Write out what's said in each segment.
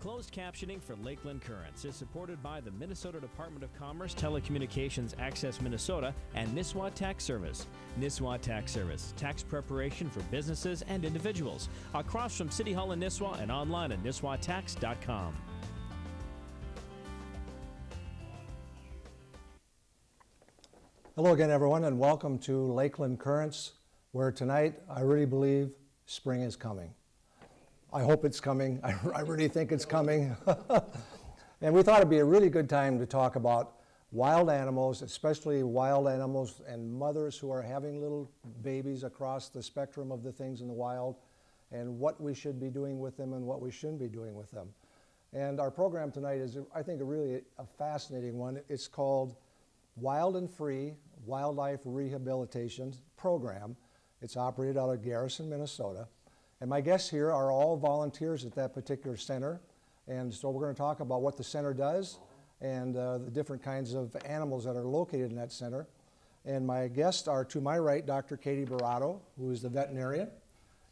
Closed captioning for Lakeland Currents is supported by the Minnesota Department of Commerce, Telecommunications Access Minnesota, and Nisswa Tax Service. Nisswa Tax Service, tax preparation for businesses and individuals. Across from City Hall in Nisswa and online at nisswatax.com. Hello again, everyone, and welcome to Lakeland Currents, where tonight I really believe spring is coming. I hope it's coming. I really think it's coming. And we thought it'd be a really good time to talk about wild animals, especially wild animals and mothers who are having little babies across the spectrum of the things in the wild, and what we should be doing with them and what we shouldn't be doing with them. And our program tonight is, I think, a fascinating one. It's called Wild and Free Wildlife Rehabilitation Program. It's operated out of Garrison, Minnesota. And my guests here are all volunteers at that particular center. And so we're going to talk about what the center does and the different kinds of animals that are located in that center. And my guests are, to my right, Dr. Katie Barato, who is the veterinarian.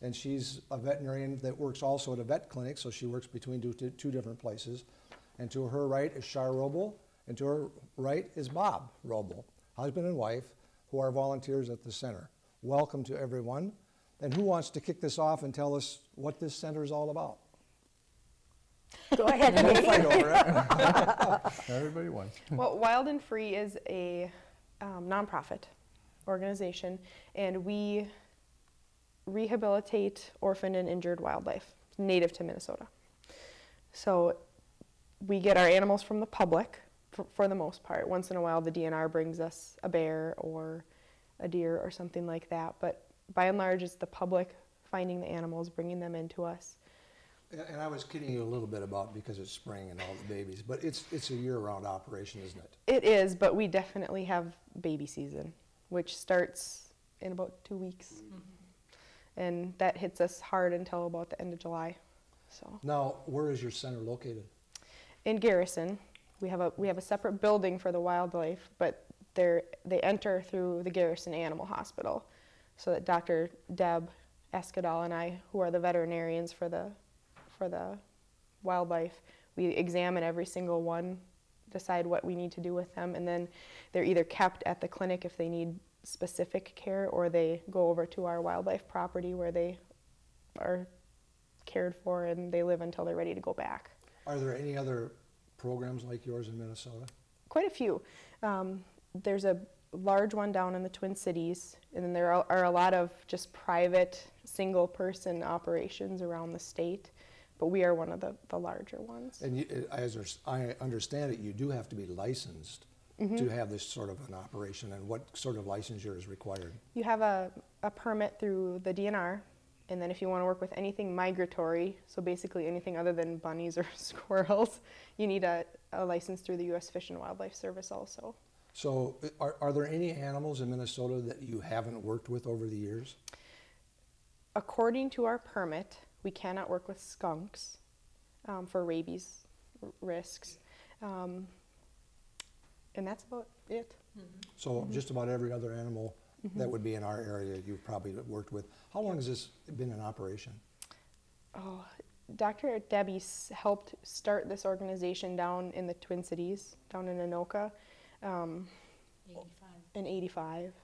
And she's a veterinarian that works also at a vet clinic, so she works between two different places. And to her right is Shar Roble, and to her right is Bob Roble, husband and wife, who are volunteers at the center. Welcome to everyone. And who wants to kick this off and tell us what this center is all about? Go ahead. We'll fight over it. Everybody won. Well, Wild and Free is a nonprofit organization, and we rehabilitate orphaned and injured wildlife native to Minnesota. So we get our animals from the public for the most part. Once in a while the DNR brings us a bear or a deer or something like that, but by and large it's the public finding the animals, bringing them into us. And I was kidding you a little bit about because it's spring and all the babies, but it's a year-round operation, isn't it? It is, but we definitely have baby season, which starts in about 2 weeks. Mm-hmm. And that hits us hard until about the end of July. So now, where is your center located? In Garrison. We have a separate building for the wildlife, but they enter through the Garrison Animal Hospital, so that Dr. Deb Escadal and I, who are the veterinarians for the wildlife, we examine every single one, decide what we need to do with them, and then they're either kept at the clinic if they need specific care, or they go over to our wildlife property where they are cared for and they live until they're ready to go back. Are there any other programs like yours in Minnesota? Quite a few. There's a large one down in the Twin Cities, and then there are a lot of just private single-person operations around the state, but we are one of the larger ones. And as I understand it, you do have to be licensed to have this sort of an operation, and what sort of licensure is required? You have a permit through the DNR, and then if you want to work with anything migratory, so basically anything other than bunnies or squirrels, you need a license through the U.S. Fish and Wildlife Service also. So are there any animals in Minnesota that you haven't worked with over the years? According to our permit, we cannot work with skunks for rabies risks. And that's about it. Mm-hmm. So just about every other animal that would be in our area you've probably worked with. How long has this been in operation? Oh, Dr. Debbie helped start this organization down in the Twin Cities, down in Anoka. 85. In 85.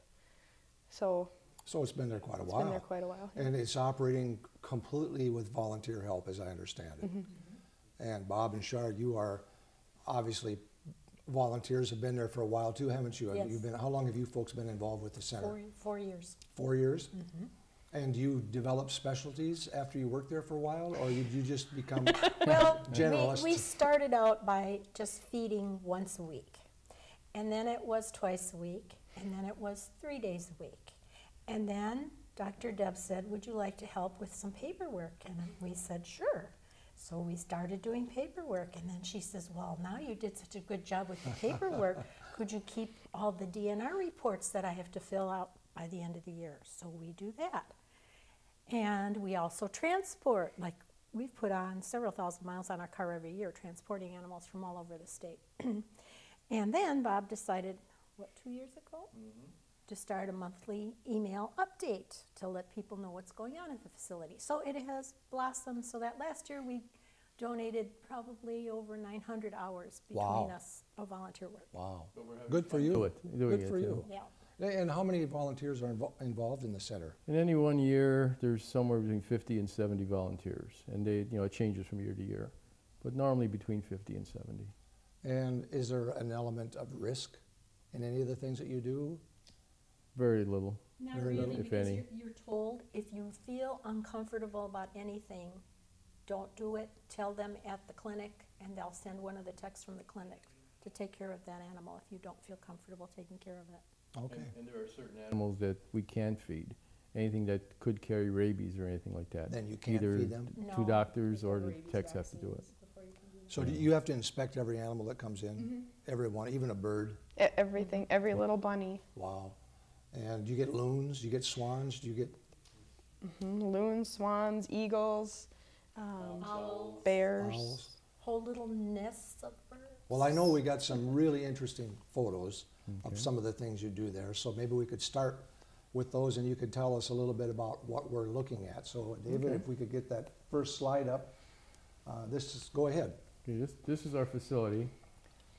So it's been there quite a while. It's been there quite a while. Yeah. And it's operating completely with volunteer help, as I understand it. Mm-hmm. And Bob and Shar, you are obviously volunteers, have been there for a while too, haven't you? Yes. How long have you folks been involved with the center? 4 years. 4 years? Mm-hmm. And do you develop specialties after you work there for a while, or did you just become well, generalist? We started out by just feeding once a week. And then it was twice a week, and then it was 3 days a week. And then Dr. Deb said, would you like to help with some paperwork? And we said, sure. So we started doing paperwork, and then she says, well, now you did such a good job with the paperwork, could you keep all the DNR reports that I have to fill out by the end of the year? So we do that. And we also transport, like we've put on several thousand miles on our car every year, transporting animals from all over the state. And then Bob decided, 2 years ago? Mm-hmm. To start a monthly email update to let people know what's going on at the facility. So it has blossomed so that last year we donated probably over 900 hours between Wow. us of volunteer work. Wow. Good for you. Doing Good it for too. you. Yeah. And how many volunteers are involved in the center? In any one year, there's somewhere between 50 and 70 volunteers, and they, it changes from year to year, but normally between 50 and 70. And is there an element of risk in any of the things that you do? Very little. Not Very really, little. If because any. you're told if you feel uncomfortable about anything, don't do it. Tell them at the clinic, and they'll send one of the techs from the clinic to take care of that animal if you don't feel comfortable taking care of it. Okay. And there are certain animals that we can't feed. Anything that could carry rabies or anything like that. Then you can't Either feed them? two No. doctors or the techs have to do it. So do you have to inspect every animal that comes in? Every one, even a bird? Everything, every little bunny. Wow. And you get loons, you get swans, do you get Loons, swans, eagles, Owls. bears. owls? Whole little nests of birds. Well, I know we got some really interesting photos Okay. of some of the things you do there, so maybe we could start with those and you could tell us a little bit about what we're looking at. So David, Okay. if we could get that first slide up, go ahead. Okay, this is our facility.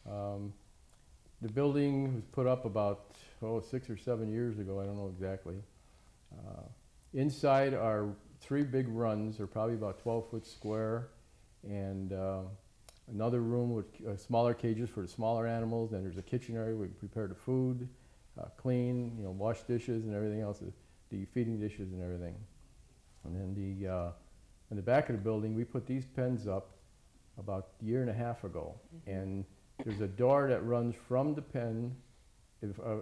The building was put up about 6 or 7 years ago, I don't know exactly. Inside are 3 big runs, they're probably about 12 foot square, and another room with smaller cages for the smaller animals. Then there's a kitchen area where we prepare the food, clean, wash dishes and everything else, the feeding dishes and everything. And then in the back of the building, we put these pens up about a year and a half ago. And there's a door that runs from the pen,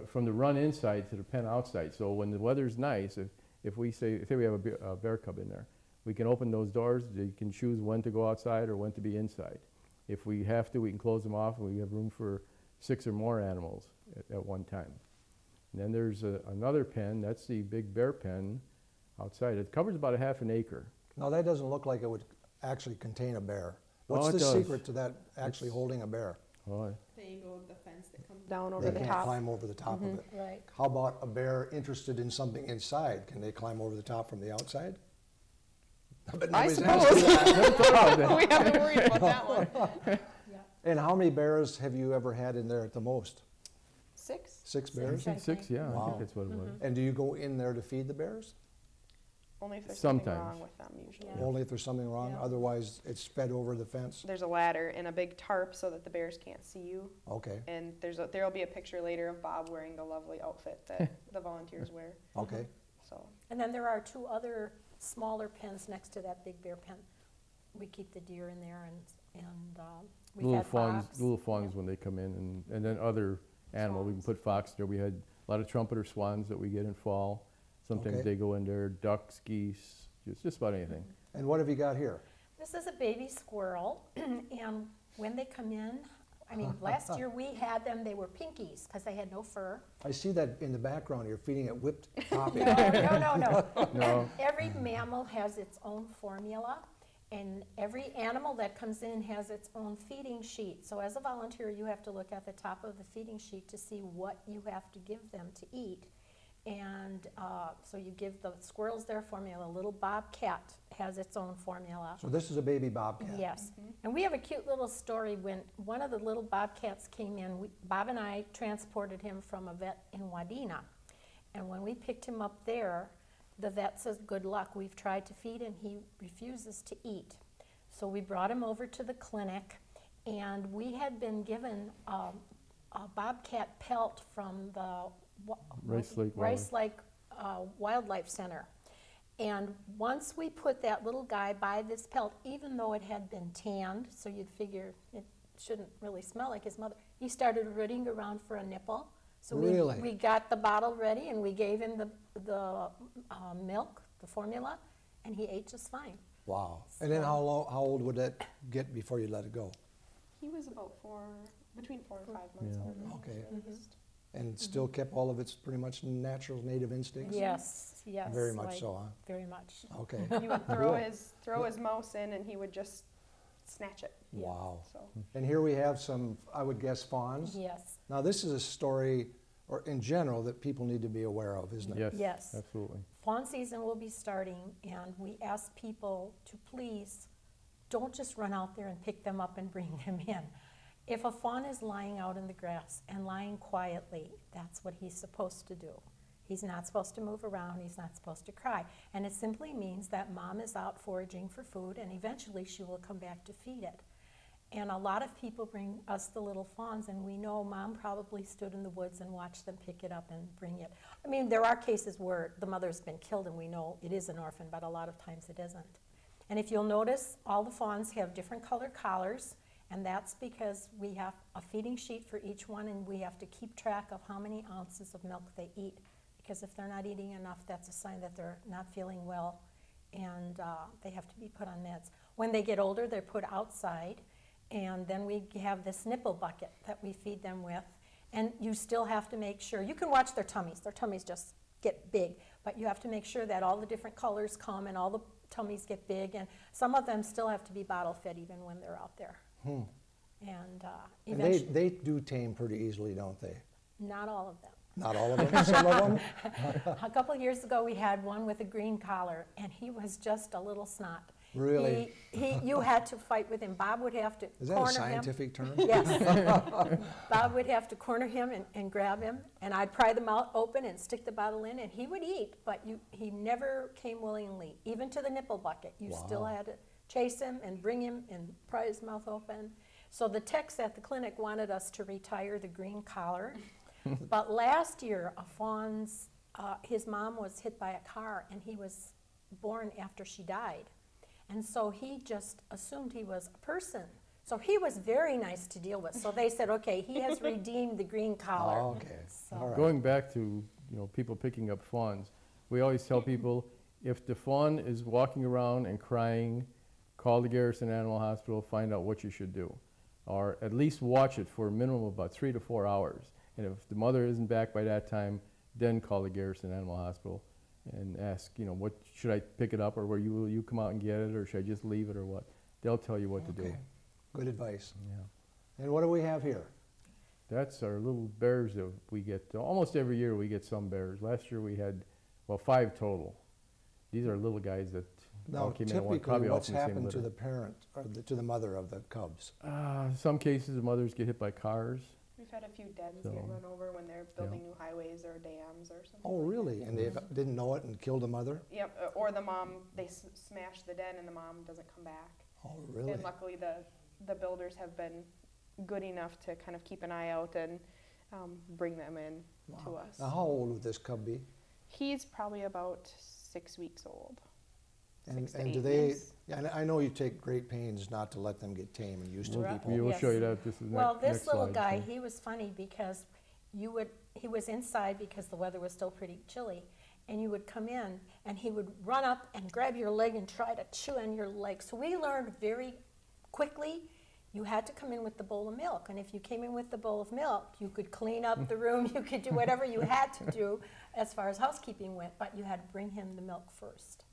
from the run inside to the pen outside. So when the weather's nice, if we say we have a bear cub in there, we can open those doors. They can choose when to go outside or when to be inside. If we have to, we can close them off, and we have room for 6 or more animals at one time. And then there's another pen, that's the big bear pen outside. It covers about a half an acre. Now, that doesn't look like it would actually contain a bear. Oh, What's it the does. secret to that actually holding a bear? Oh, The angle of the fence that comes down over They the can't top. climb over the top of it. Right. How about a bear interested in something inside? Can they climb over the top from the outside? But I nobody's asked suppose. you that. We haven't worried about that one. And how many bears have you ever had in there at the most? 6? 6 bears? Six. 6, yeah, I Wow. think that's what it was. And do you go in there to feed the bears? Only if there's something Sometimes. wrong with them usually. Yeah. Only if there's something wrong? Yeah. Otherwise, it's fed over the fence? There's a ladder and a big tarp so that the bears can't see you. Okay, And there'll be a picture later of Bob wearing the lovely outfit that the volunteers wear. okay. So And then there are 2 other smaller pens next to that big bear pen. We keep the deer in there, and we've Little had fawns, fox. little fawns when they come in, and then other animals. We can put fox there. We had a lot of trumpeter swans that we get in fall. Sometimes Okay. they go in there, ducks, geese, just about anything. And what have you got here? This is a baby squirrel, and when they come in, I mean, last year we had them, they were pinkies, because they had no fur. I see that in the background, you're feeding it whipped coffee. No. No. Every mammal has its own formula, and every animal that comes in has its own feeding sheet. So as a volunteer, you have to look at the top of the feeding sheet to see what you have to give them to eat. And so you give the squirrels their formula. Little bobcat has its own formula. So this is a baby bobcat? Yes. And we have a cute little story. When one of the little bobcats came in, Bob and I transported him from a vet in Wadena. And when we picked him up there, the vet says, "Good luck, we've tried to feed and he refuses to eat." So we brought him over to the clinic, and we had been given a bobcat pelt from the Rice Lake Wildlife Center. And once we put that little guy by this pelt, even though it had been tanned, so you'd figure it shouldn't really smell like his mother, he started rooting around for a nipple. So Really? we got the bottle ready, and we gave him the milk, the formula, and he ate just fine. Wow. And then how old would that get before you let it go? he was about between 4 and 5 months old. Okay. And still kept all of its pretty much natural native instincts? Yes. Very much like, so, huh? Very much. Okay. He would throw his mouse in and he would just snatch it. Wow. So And here we have some, I would guess, fawns. Yes. Now, this is a story, or in general, that people need to be aware of, isn't it? Yes, Yes. absolutely. Fawn season will be starting, and we ask people to please don't just run out there and pick them up and bring them in. If a fawn is lying out in the grass and lying quietly, that's what he's supposed to do. He's not supposed to move around, he's not supposed to cry. And it simply means that mom is out foraging for food and eventually she will come back to feed it. And a lot of people bring us the little fawns, and we know mom probably stood in the woods and watched them pick it up and bring it. I mean, there are cases where the mother's been killed and we know it is an orphan, but a lot of times it isn't. And if you'll notice, all the fawns have different colored collars, and that's because we have a feeding sheet for each one, and we have to keep track of how many ounces of milk they eat. Because if they're not eating enough, that's a sign that they're not feeling well, and they have to be put on meds. When they get older, they're put outside, and then we have this nipple bucket that we feed them with. And you still have to make sure, you can watch their tummies just get big, but you have to make sure that all the different colors come and all the tummies get big, and some of them still have to be bottle fed even when they're out there. And eventually, they do tame pretty easily, don't they? not all of them. Not all of them, some of them? A couple of years ago, we had one with a green collar, and he was just a little snot. Really? You had to fight with him. Bob would have to Is that corner a scientific term? Yes. Bob would have to corner him and grab him, and I'd pry the mouth open and stick the bottle in, and he would eat, but he never came willingly, even to the nipple bucket. You still had to chase him and bring him and pry his mouth open. So the techs at the clinic wanted us to retire the green collar. But last year, a fawn's, his mom was hit by a car, and he was born after she died. And so he just assumed he was a person. So he was very nice to deal with. So they said, okay, he has redeemed the green collar. Oh, okay. So. All right. Going back to people picking up fawns, we always tell people if the fawn is walking around and crying, call the Garrison Animal Hospital, find out what you should do. Or at least watch it for a minimum of about 3 to 4 hours. And if the mother isn't back by that time, then call the Garrison Animal Hospital and ask, what should I pick it up, or will you come out and get it, or should I just leave it, or what? They'll tell you what to do. Good advice. Yeah. And what do we have here? That's our little bears that we get. Almost every year we get some bears. Last year we had, 5 total. These are little guys that Now, came in at one, typically, probably all what's from the same happened to litter. the parent, or to the mother of the cubs? Some cases the mothers get hit by cars. We've had a few dens So, get run over when they're building new highways or dams or something. Oh, really? And they didn't know it and killed the mother? Yep, or the mom, they smash the den and the mom doesn't come back. Oh, really? And luckily the builders have been good enough to kind of keep an eye out and bring them in to us. Now, how old would this cub be? He's probably about 6 weeks old. And 6 to do 8 they, weeks. and I know you take great pains not to let them get tame and used to Right. people. We will Yes. show you that. This is Well, next this little slide, guy, so. he was funny because he was inside because the weather was still pretty chilly, and you would come in and he would run up and grab your leg and try to chew on your leg. So we learned very quickly you had to come in with the bowl of milk, and if you came in with the bowl of milk, you could clean up the room, you could do whatever you had to do as far as housekeeping went, but you had to bring him the milk first.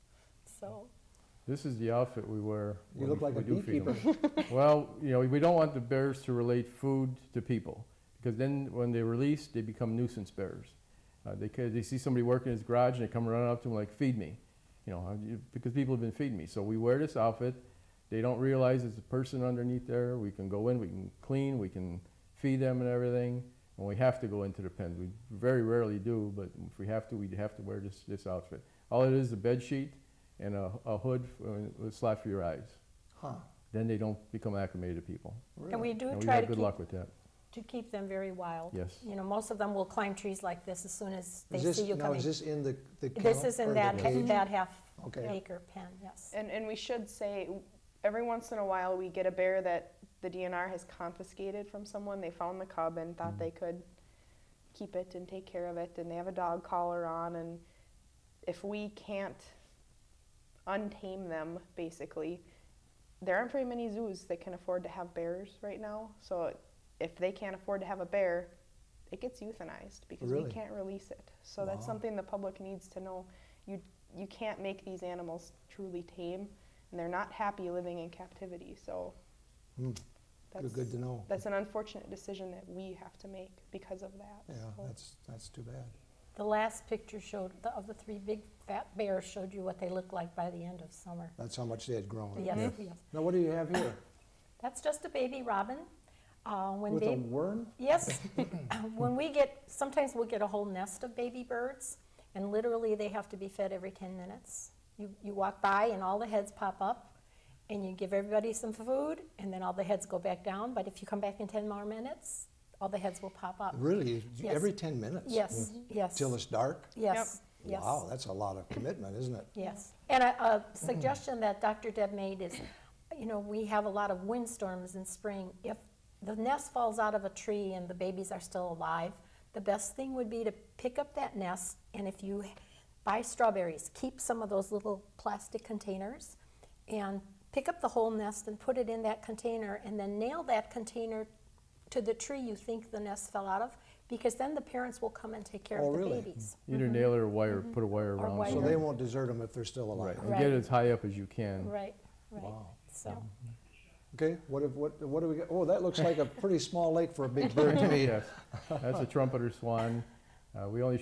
So. This is the outfit we wear. You when look like we a do feed beekeeper. them. Well, we don't want the bears to relate food to people, because then when they release, they become nuisance bears. They see somebody working in his garage and they come running up to him like, feed me, because people have been feeding me. So we wear this outfit. They don't realize there's a person underneath there. We can go in, we can clean, we can feed them and everything. And we have to go into the pen. We very rarely do, but if we have to, we'd have to wear this outfit. All it is a bed sheet and a hood with a slat for your eyes. Huh. Then they don't become acclimated to people. And we do And we try have to good luck with that. keep them very wild. Yes. Most of them will climb trees like this as soon as they Is this, see you now, coming. is this in the kennel? This is in or the that cage? half-acre Okay. pen, yes. And we should say, every once in a while we get a bear that the DNR has confiscated from someone. They found the cub and thought they could keep it and take care of it, and they have a dog collar on, and if we can't untame them, basically, there aren't very many zoos that can afford to have bears right now. So if they can't afford to have a bear, it gets euthanized because Really? we can't release it. So that's Wow. something the public needs to know. You can't make these animals truly tame, and they're not happy living in captivity. So Good to know. that's an unfortunate decision that we have to make because of that. Yeah, So that's too bad. The last picture showed, of the 3 big fat bears showed you what they look like by the end of summer. That's how much they had grown. Yes, yes. Now what do you have here? That's just a baby robin. With a worm? Yes. When we sometimes we'll get a whole nest of baby birds, and literally they have to be fed every 10 minutes. You walk by and all the heads pop up, and you give everybody some food, and then all the heads go back down. But if you come back in 10 more minutes, all the heads will pop up. Really? Yes. Every 10 minutes? Yes, yes. Till it's dark? Yes, yes. Wow, that's a lot of commitment, isn't it? Yes. And a suggestion that Dr. Deb made is, you know, we have a lot of windstorms in spring. If the nest falls out of a tree and the babies are still alive, the best thing would be to pick up that nest, and if you buy strawberries, keep some of those little plastic containers and pick up the whole nest and put it in that container, and then nail that container to the tree you think the nest fell out of, because then the parents will come and take care of the really? babies. Either nail it or wire, put a wire Or around. wire. So they won't desert them if they're still alive. Right, and Right. get it as high up as you can. Right, right. Wow. So, Okay, what do we got? Oh, that looks like a pretty small lake for a big bird to me. Yes, that's a trumpeter swan. We only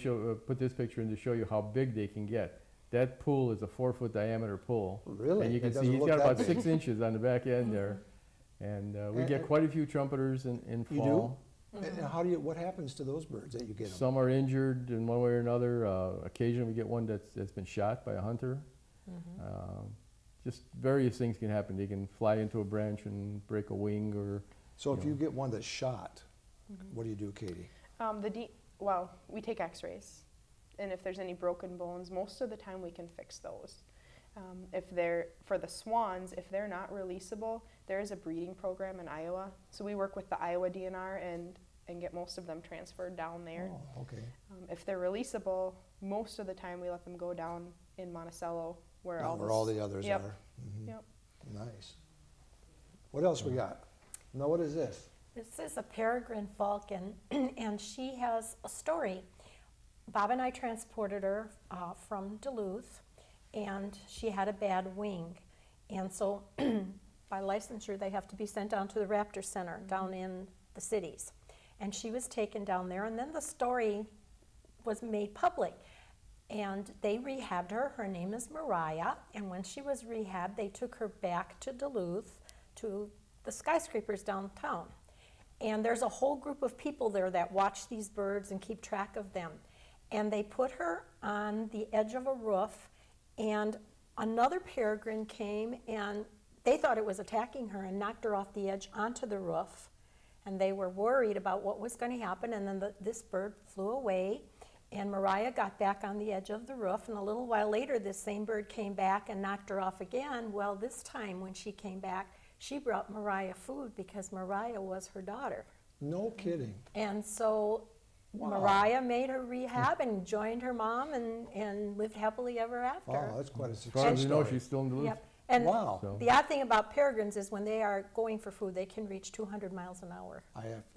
put this picture in to show you how big they can get. That pool is a 4-foot diameter pool. Really? And you It can see doesn't he's look got that about big. 6 inches on the back end there. And we get quite a few trumpeters in You fall. do? And what happens to those birds that you get them? Some are injured in one way or another. Occasionally we get one that's been shot by a hunter. Just various things can happen. They can fly into a branch and break a wing, or So if you get one that's shot, what do you do, Katie? Well, we take x-rays, and if there's any broken bones, most of the time we can fix those. For the swans, if they're not releasable, there is a breeding program in Iowa. So we work with the Iowa DNR and get most of them transferred down there. Oh, okay. If they're releasable, most of the time we let them go down in Monticello where Down all where all the others Yep. are. Mhm. Yep. Nice. What else we got? Now, what is this? this is a peregrine falcon, and she has a story. Bob and I transported her from Duluth, and she had a bad wing. And so by licensure, they have to be sent down to the Raptor Center down in the cities. And she was taken down there, and then the story was made public. And they rehabbed her. Her name is Mariah. And when she was rehabbed, they took her back to Duluth to the skyscrapers downtown. And there's a whole group of people there that watch these birds and keep track of them. And they put her on the edge of a roof, and another peregrine came, and they thought it was attacking her and knocked her off the edge onto the roof. And they were worried about what was going to happen, and then this bird flew away. And Mariah got back on the edge of the roof, and a little while later, this same bird came back and knocked her off again. Well, this time when she came back, she brought Mariah food because Mariah was her daughter. No kidding. And so Wow. Mariah made her rehab and joined her mom and lived happily ever after. Oh, that's quite a As far success as we know, story. she's still in Duluth. Yep. And Wow. So- the odd thing about peregrines is when they are going for food, they can reach 200 miles an hour.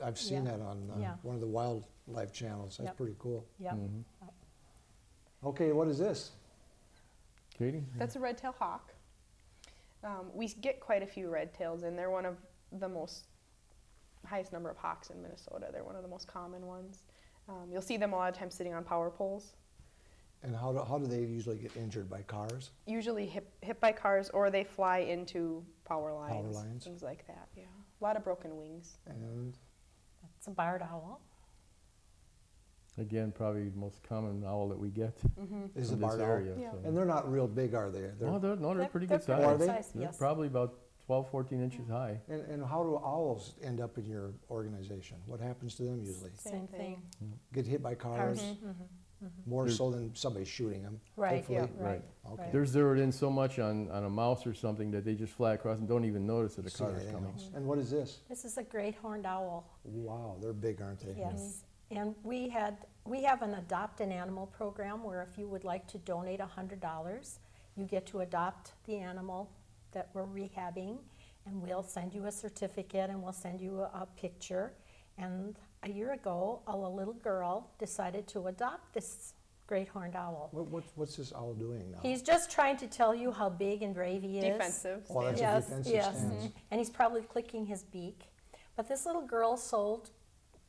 I've seen Yeah. that on Yeah. one of the wildlife channels. That's Yep. pretty cool. Yep. Mhm. Okay, what is this? Katie? That's a red-tailed hawk. We get quite a few red tails, and they're one of the highest number of hawks in Minnesota. They're one of the most common ones. You'll see them a lot of times sitting on power poles. And how do they usually get injured, by cars? Usually hit by cars, or they fly into power lines, lines. things like that. Yeah, a lot of broken wings. And It's a barred owl. Again, probably the most common owl that we get is the in this barred owl? area. Yeah. so. And they're not real big, are they? No, they're pretty good They're size. Are they? size, They're yes. probably about 12, 14 inches high. And how do owls end up in your organization? What happens to them usually? Same thing. Get hit by cars? More There's- so than somebody shooting them, Right, hopefully? yeah, right. Okay. right. They're zeroed in so much on a mouse or something that they just fly across and don't even notice that a See car is anything coming. else. And what is this? This is a great horned owl. Wow, they're big, aren't they? Yes, and we have an Adopt an Animal program where if you would like to donate $100, you get to adopt the animal that we're rehabbing, and we'll send you a certificate and we'll send you a picture. And a year ago, a little girl decided to adopt this great horned owl. What's this owl doing now? He's just trying to tell you how big and brave he is. Defensive. Oh, that's a Yes, defensive yes. stance. And he's probably clicking his beak. But this little girl sold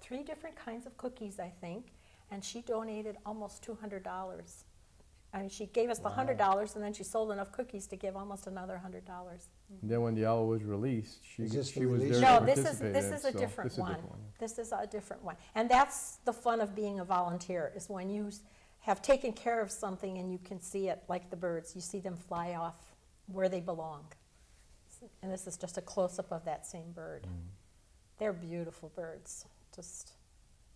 3 different kinds of cookies, I think, and she donated almost $200. I mean, she gave us the $100, and then she sold enough cookies to give almost another $100. And then when the owl was released, Is this she the was there release? to No, participate this in is it, a so different this is a one. different one. This is a different one. And that's the fun of being a volunteer, is when you have taken care of something and you can see it, like the birds. You see them fly off where they belong. And this is just a close-up of that same bird. They're beautiful birds. Just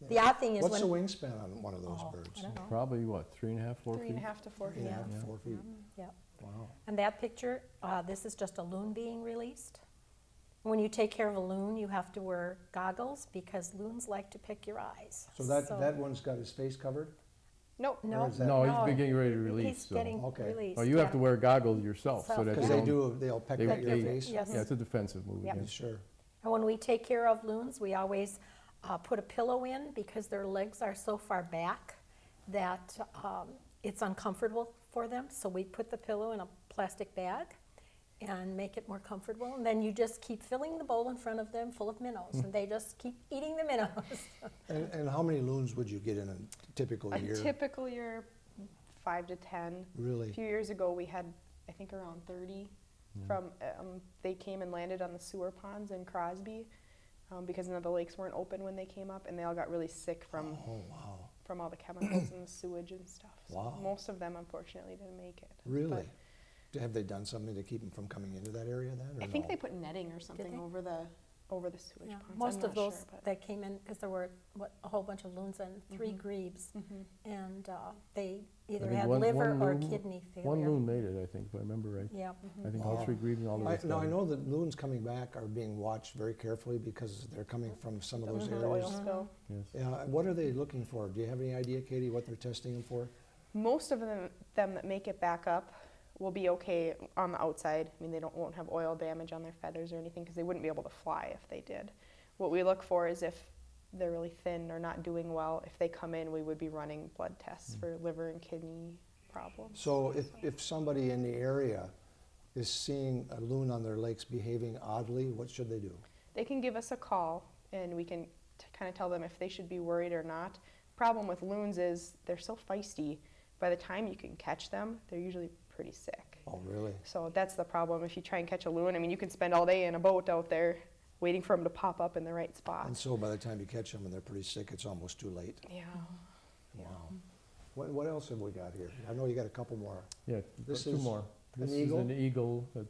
the odd thing is What's the when wingspan on one of those birds? I don't know. Probably what, 3.5, 4 feet? 3.5 to 4 feet. 3.5, 4 feet. Yeah. Wow. And that picture, this is just a loon being released. When you take care of a loon, you have to wear goggles because loons like to pick your eyes. So that one's got his face covered? Nope. No, is that- No, he's getting ready to release. He's so. getting Okay. released. Oh, you have to yeah. wear goggles yourself so that Because they they don't. they'll peck they- at your they- face? Yes. Yeah, it's a defensive move. Yep. yeah. Sure. And when we take care of loons, we always put a pillow in because their legs are so far back that it's uncomfortable for them. So we put the pillow in a plastic bag and make it more comfortable. And then you just keep filling the bowl in front of them full of minnows, and they just keep eating the minnows. And how many loons would you get in a typical A year? typical year, 5 to 10. A Really? few years ago, we had, I think, around 30 from, they came and landed on the sewer ponds in Crosby because none of the lakes weren't open when they came up, and they all got really sick from, Oh, wow. from all the chemicals and the sewage and stuff. So Wow. most of them, unfortunately, didn't make it. Really? But Have they done something to keep them from coming into that area then, or I think no? they put netting or something they? over the sewage Yeah. ponds. Most I'm of not those sure, but that came in, because there were a whole bunch of loons and 3 grebes, and they either think had one liver or loon- kidney failure. One loon made it, I think, if I remember right. Yeah. I think all Wow. 3 grebes and all the rest Now, I died. know that loons coming back are being watched very carefully because they're coming from some of those the oil areas. spill. Yes. Yeah, what are they looking for? Do you have any idea, Katie, what they're testing them for? Most of them that make it back up will be okay on the outside. I mean, they won't have oil damage on their feathers or anything because they wouldn't be able to fly if they did. What we look for is if they're really thin or not doing well. If they come in, we would be running blood tests for liver and kidney problems. So if somebody in the area is seeing a loon on their lakes behaving oddly, what should they do? They can give us a call, and we can kind of tell them if they should be worried or not. Problem with loons is they're so feisty. By the time you can catch them, they're usually pretty sick. Oh, really? So that's the problem. If you try and catch a loon, I mean, you can spend all day in a boat out there waiting for them to pop up in the right spot. And so by the time you catch them and they're pretty sick, it's almost too late. Yeah. Wow. What else have we got here? I know you got a couple more. Yeah, This two is more. an This eagle? is an eagle that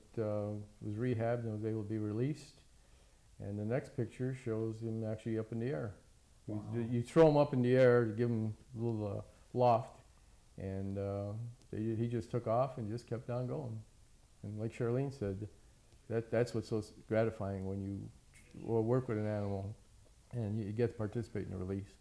was rehabbed and was able to be released. And the next picture shows him actually up in the air. Wow. You throw him up in the air to give him a little loft, and he just took off and just kept on going. And like Charlene said, that's what's so gratifying when you work with an animal and you get to participate in the release.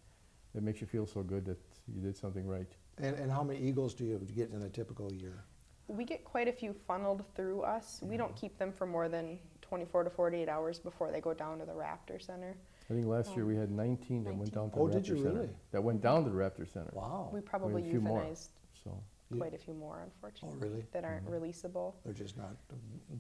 It makes you feel so good that you did something right. And how many eagles do you get in a typical year? We get quite a few funneled through us. We don't keep them for more than 24 to 48 hours before they go down to the Raptor Center. I think last year we had 19 that went down to Oh, the did Raptor you Center. really? That went down to the Raptor Center. Wow. We probably a few more. euthanized So quite a few more, unfortunately, Oh, really? that aren't releasable. They're just not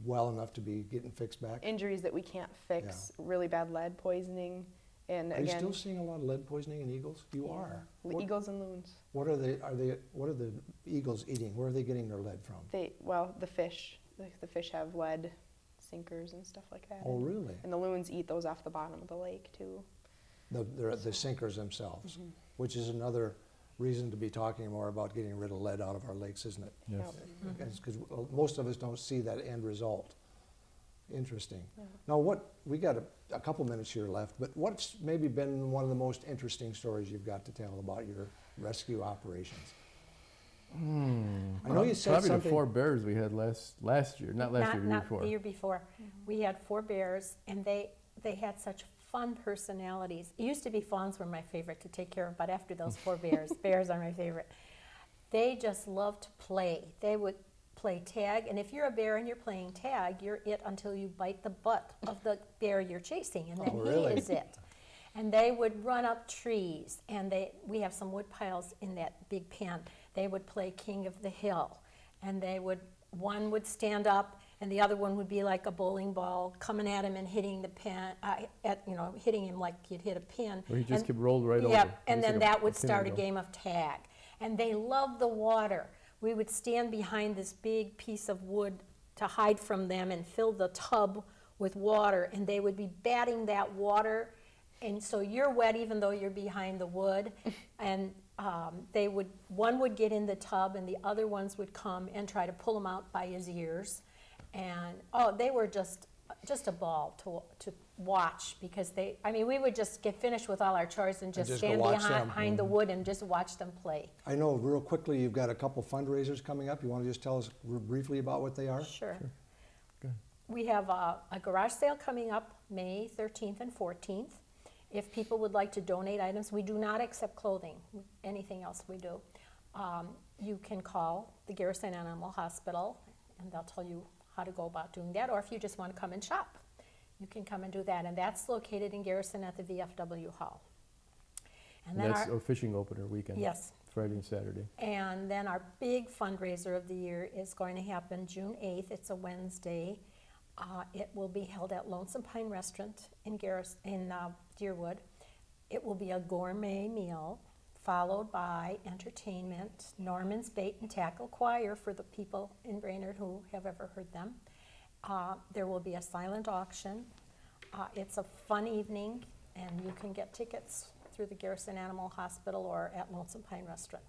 well enough to be getting fixed back? Injuries that we can't fix, really bad lead poisoning, and Are you again, still seeing a lot of lead poisoning in eagles? You are. What, eagles and loons. what are the eagles eating? Where are they getting their lead from? The fish. The fish have lead sinkers and stuff like that. Oh, in it. really? And the loons eat those off the bottom of the lake too. The sinkers themselves, Mm-hmm. which is another reason to be talking more about getting rid of lead out of our lakes, isn't it? yes. Because most of us don't see that end result. Interesting. Yeah. Now, we got a couple minutes here left, but what's maybe been one of the most interesting stories you've got to tell about your rescue operations? I know you said Probably something. the 4 bears we had last year, not last year, the year before. The year before. We had 4 bears, and they had such fun personalities. It used to be fawns were my favorite to take care of, but after those 4 bears, bears are my favorite. They just love to play. They would play tag, and if you're a bear and you're playing tag, you're it until you bite the butt of the bear you're chasing, and then Oh, he really? is it. And they would run up trees, and we have some wood piles in that big pen. They would play King of the Hill, and one would stand up and the other one would be like a bowling ball coming at him and hitting the pin, hitting him like you'd hit a pin. Or he just kept rolled right over. Yep, and Just then like that would pin start a go. game of tag. And they loved the water. We would stand behind this big piece of wood to hide from them and fill the tub with water, and they would be batting that water, and so you're wet even though you're behind the wood, and one would get in the tub and the other ones would come and try to pull him out by his ears, and they were just a ball to watch, because we would just get finished with all our chores and just just go stand watch them. behind the wood and just watch them play. I know real quickly you've got a couple fundraisers coming up. You want to just tell us briefly about what they are? Sure. Good. We have a garage sale coming up May 13th and 14th. If people would like to donate items, we do not accept clothing, anything else we do. You can call the Garrison Animal Hospital and they'll tell you how to go about doing that, or if you just want to come and shop, you can come and do that. And that's located in Garrison at the VFW Hall. And that's a fishing opener weekend. Yes. Friday and Saturday. And then our big fundraiser of the year is going to happen June 8th. It's a Wednesday. It will be held at Lonesome Pine Restaurant in Deerwood. It will be a gourmet meal followed by entertainment, Norman's Bait and Tackle Choir for the people in Brainerd who have ever heard them. There will be a silent auction. It's a fun evening, and you can get tickets through the Garrison Animal Hospital or at Lonesome Pine Restaurant.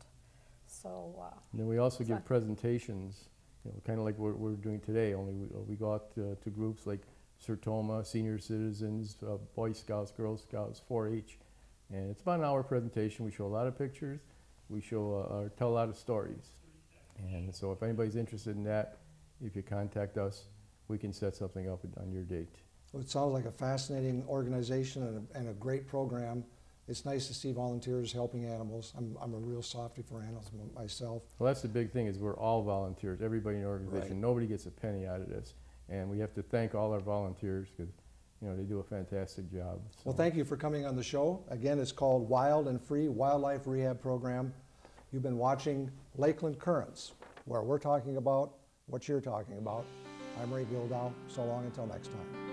So. And then we also give presentations, kind of like what we're doing today, only we go out to groups like Sertoma, senior citizens, Boy Scouts, Girl Scouts, 4-H. And it's about an hour presentation. We show a lot of pictures. We show, tell a lot of stories. And so if anybody's interested in that, if you contact us, we can set something up on your date. Well, it sounds like a fascinating organization and a great program. It's nice to see volunteers helping animals. I'm a real softie for animals myself. Well, that's the big thing, is we're all volunteers, everybody in the organization. Right. Nobody gets a penny out of this. And we have to thank all our volunteers because they do a fantastic job. So. Well, thank you for coming on the show. Again, it's called Wild and Free Wildlife Rehab Program. You've been watching Lakeland Currents, where we're talking about what you're talking about. I'm Ray Gildow. So long until next time.